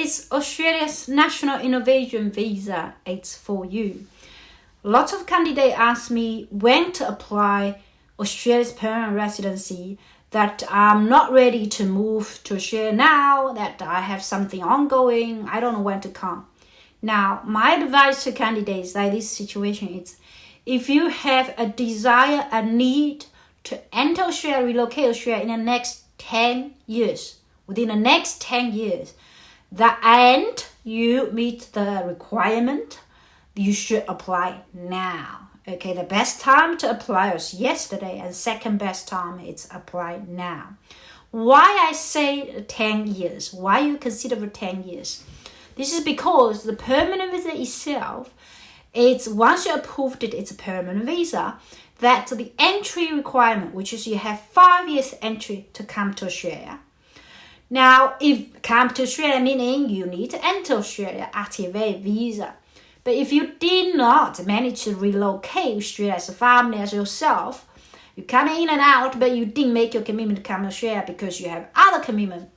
is Australia's National Innovation Visa. It's for you. Lots of candidates ask me when to apply Australia's permanent residency, that I'm not ready to move to Australia now, that I have something ongoing, I don't know when to come. Now, my advice to candidates like this situation is, if you have a desire, a need to enter Australia, relocate Australia in the next 10 years, within the next 10 years, and you meet the requirement, you should apply now. Okay, the best time to apply was yesterday, and second best time is apply now. Why I say 10 years? Why you consider for 10 years? This is because the permanent visa itself, it's once you approved it, it's a permanent visa. That's the entry requirement, which is you have 5 years entry to come to Australia. Now, if come to Australia, meaning you need to enter Australia, activate visa. But if you did not manage to relocate Australia as a family, as yourself, you come in and out, but you didn't make your commitment to come to Australia because you have other commitment.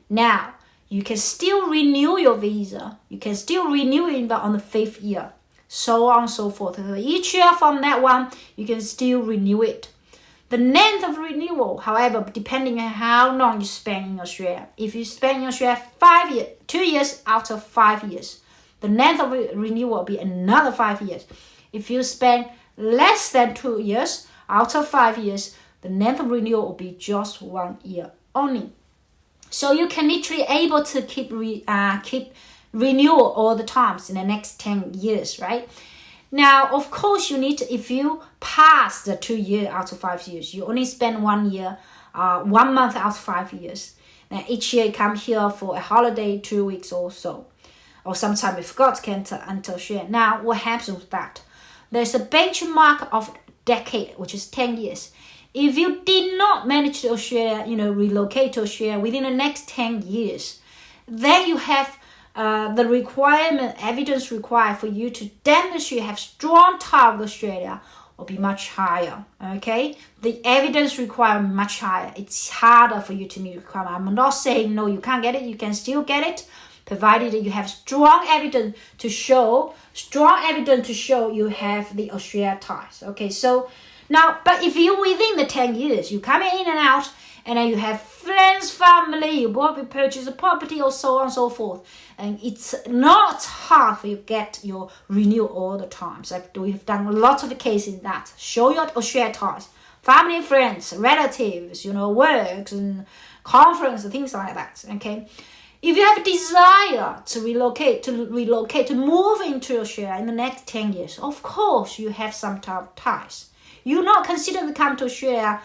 Now, you can still renew your visa. You can still renew it on the 5th year. So on and so forth. So each year from that one, you can still renew it. The length of renewal, however, depending on how long you spend in Australia. If you spend in Australia 5 years, 2 years out of 5 years, the length of renewal will be another 5 years. If you spend less than 2 years out of 5 years, the length of renewal will be just 1 year only. So you can literally able to keep renewal all the times in the next 10 years, right? Now, of course, you need to, if you pass the 2 years out of 5 years, you only spend 1 year, 1 month out of 5 years. Now, each year you come here for a holiday, 2 weeks or so. Or sometimes you forgot to enter Australia. Now, what happens with that? There's a benchmark of decade, which is 10 years. If you did not manage to Australia, relocate to Australia within the next 10 years, then you have the evidence required for you to demonstrate you have strong tie with Australia will be much higher. Okay, the evidence required much higher. It's harder for you to meet requirement. I'm not saying no, you can't get it. You can still get it, provided that you have strong evidence to show you have the Australia ties. Okay, so now, but if you within the 10 years, you come in and out, and then you have friends, family, you probably purchase a property or so on and so forth. And it's not hard for you to get your renewal all the time. So we've done a lot of cases that show your Australia ties. Family, friends, relatives, works and conference, things like that. Okay. If you have a desire to relocate, to move into Australia in the next 10 years, of course you have some type of ties. You not consider to come to Australia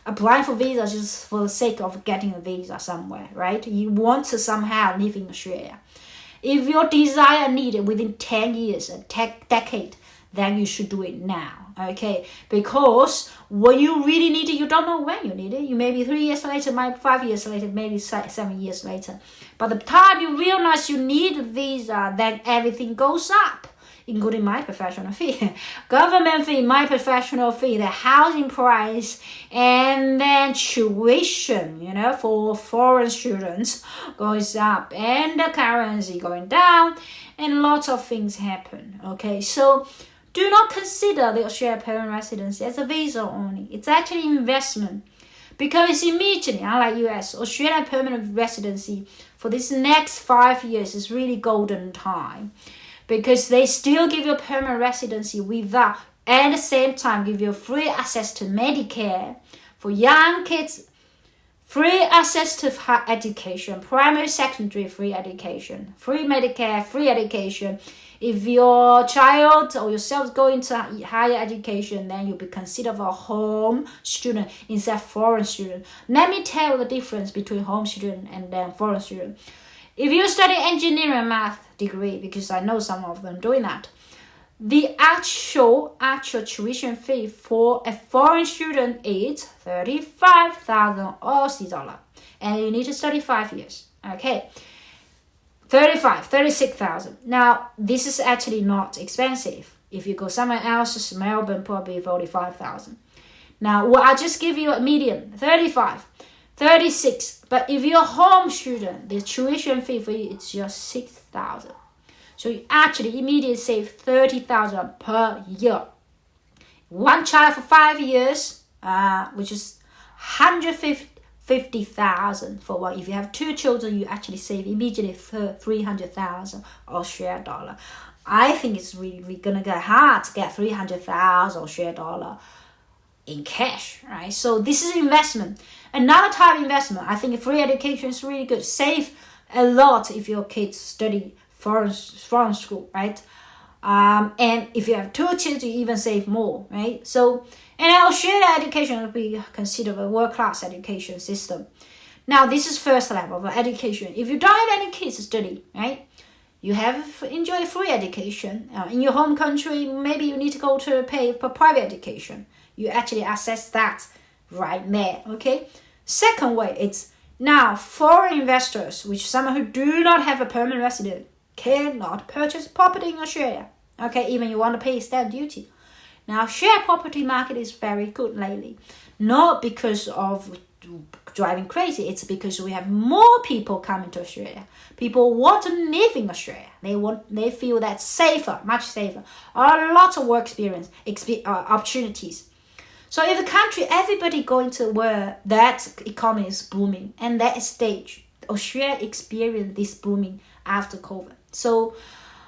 applying for visa just for the sake of getting a visa somewhere, right? You want to somehow live in Australia. If your desire needed within 10 years, a decade, then you should do it now, okay? Because when you really need it, you don't know when you need it. You maybe 3 years later, maybe 5 years later, maybe 7 years later. By the time you realize you need a visa, then everything goes up, including my professional fee, government fee, my professional fee, the housing price, and then tuition, for foreign students goes up, and the currency going down, and lots of things happen, okay? So do not consider the Australia permanent residency as a visa only. It's actually investment, because immediately, unlike US, Australia permanent residency for this next 5 years is really golden time. Because they still give you permanent residency without, and at the same time give you free access to Medicare for young kids, free access to higher education, primary, secondary free education, free Medicare, free education. If your child or yourself go into higher education, then you'll be considered a home student instead of foreign student. Let me tell you the difference between home student and then foreign student. If you study engineering and math degree, because I know some of them doing that, the actual tuition fee for a foreign student is 35,000 Aussie dollar, and you need to study 5 years. Okay, 36,000. Now, this is actually not expensive. If you go somewhere else, Melbourne, probably 45,000. Now, I'll just give you a median, 35. 36. But if you're a home student, the tuition fee for you is just 6,000. So you actually immediately save 30,000 per year. One child for 5 years, which is 150,000 for one. If you have 2 children, you actually save immediately 300,000 Australian dollar. I think it's really gonna get hard to get 300,000 Australian dollar in cash, right? So this is investment. Another type of investment, I think free education is really good. Save a lot if your kids study foreign school, right? And if you have 2 children, you even save more, right? So, and Australia education will be considered a world-class education system. Now, this is first level of education. If you don't have any kids to study, right? You have enjoy free education. In your home country, maybe you need to go to pay for private education. You actually access that right there, okay? Second way, it's now foreign investors, which someone who do not have a permanent resident, cannot purchase property in Australia. Okay, even you want to pay stamp duty. Now, share property market is very good lately. Not because of driving crazy, it's because we have more people coming to Australia. People want to live in Australia. They feel that's safer, much safer. A lot of work experience, opportunities. So if a country, everybody going to where that economy is booming, and that stage, Australia experienced this booming after COVID. So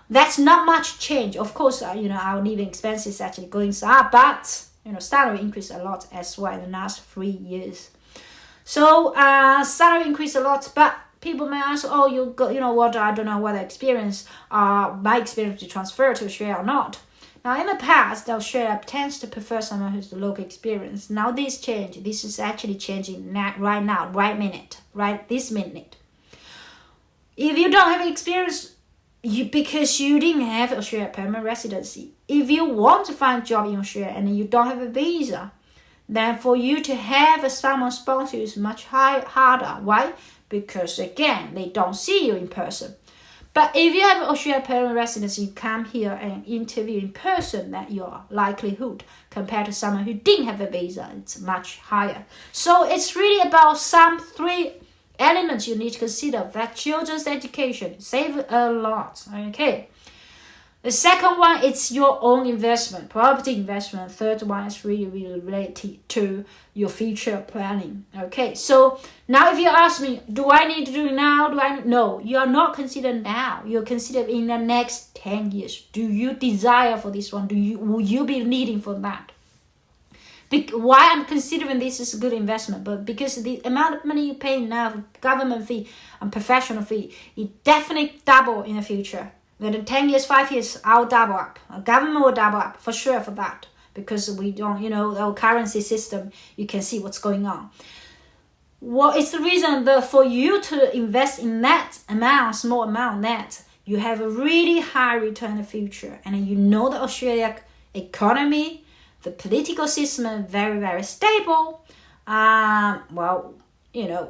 that's not much change. Of course, our living expenses actually going up, but salary increased a lot as well in the last 3 years. So salary increased a lot, but people may ask, oh, what? I don't know whether my experience to transfer to Australia or not. Now, in the past, Australia tends to prefer someone who's the local experience. Now, this change. This is actually changing right now, right this minute. If you don't have experience, because you didn't have Australia permanent residency, if you want to find a job in Australia and you don't have a visa, then for you to have someone sponsor you is much harder. Why? Because again, they don't see you in person. But if you have Australia permanent residency, you come here and interview in person, that your likelihood compared to someone who didn't have a visa, it's much higher. So it's really about some 3 elements you need to consider. That children's education save a lot. Okay. The second one, it's your own investment, property investment. Third one is really related to your future planning. Okay, so now if you ask me, do I need to do it now? No, you are not considered now. You're considered in the next 10 years. Do you desire for this one? Will you be needing for that? Why I'm considering this is a good investment, but because the amount of money you pay now, government fee and professional fee, it definitely double in the future. Within 10 years, 5 years, I'll double up. Government will double up for sure for that, because we don't, our currency system, you can see what's going on. What is the reason for you to invest in that amount, small amount, that you have a really high return in the future, and the Australia economy, the political system is very, very stable.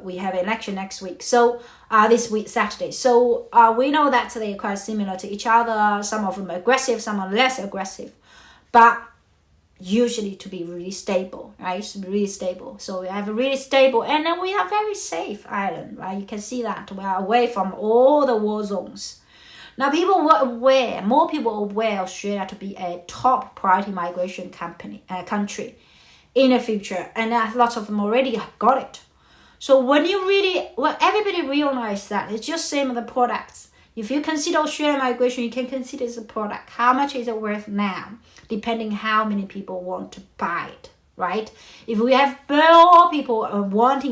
We have election next week. So this week, Saturday. So we know that they are quite similar to each other. Some of them are aggressive, some are less aggressive. But usually to be really stable, right? Really stable. So we have a really stable, and then we are very safe island, right? You can see that we are away from all the war zones. Now, more people are aware Australia to be a top priority migration country in the future, and a lot of them already got it. So when everybody realize that, it's just same with the products. If you consider Australian migration, you can consider it as a product. How much is it worth now? Depending how many people want to buy it, right? If we have more people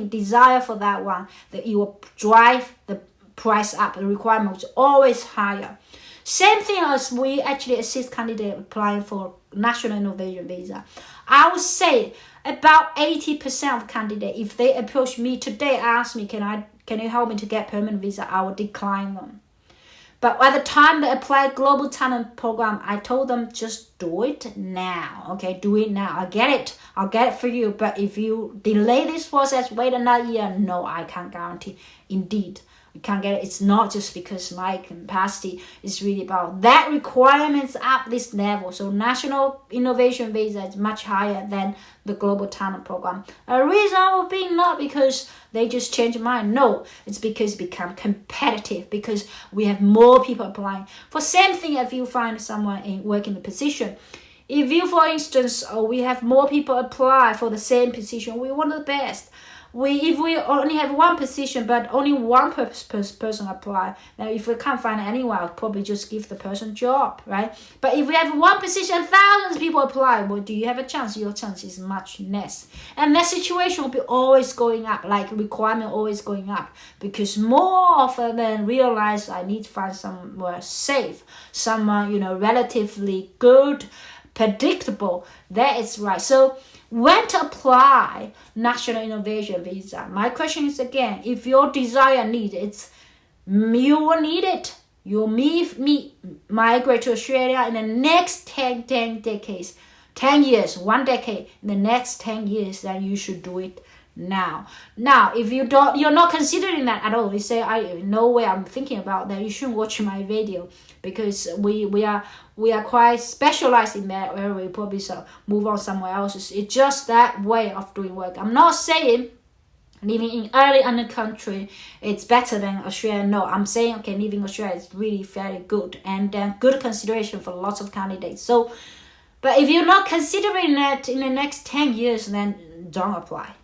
desire for that one, that it will drive the price up. The requirement is always higher. Same thing as we actually assist candidates applying for National Innovation Visa. I would say about 80% of candidates, if they approach me today, ask me, can you help me to get permanent visa, I will decline them. But by the time they apply Global Talent Program, I told them just do it now. Okay, do it now. I'll get it for you. But if you delay this process, wait another year, no, I can't guarantee. Indeed, you can't get it. It's not just because my capacity is really about that requirements at this level. So National Innovation Visa is much higher than the Global Talent Program. A reason will be not because they just change their mind. No, it's because it become competitive, because we have more people applying. For same thing, if you find someone in working the position, if you, for instance, we have more people apply for the same position, we want the best. If we only have one position but only one person apply, now if we can't find anyone, I'll probably just give the person job, right? But if we have one position and thousands of people apply, well, do you have a chance? Your chance is much less. And that situation will be always going up, like requirement always going up, because more of them realize I need to find somewhere safe, someone, relatively good, predictable. That is right. So when to apply National Innovation Visa? My question is again, if your desire need it's you will need it. You'll migrate to Australia in the next 10 decades, 10 years, 1 decade, in the next 10 years, then you should do it now. Now, if you're not considering that at all, you say, no way I'm thinking about that, you shouldn't watch my video, because we are quite specialized in that area. We probably move on somewhere else. It's just that way of doing work. I'm not saying living in early in the country it's better than Australia. No, I'm saying okay, living in Australia is really very good, and good consideration for lots of candidates. So, but if you're not considering that in the next 10 years, then don't apply.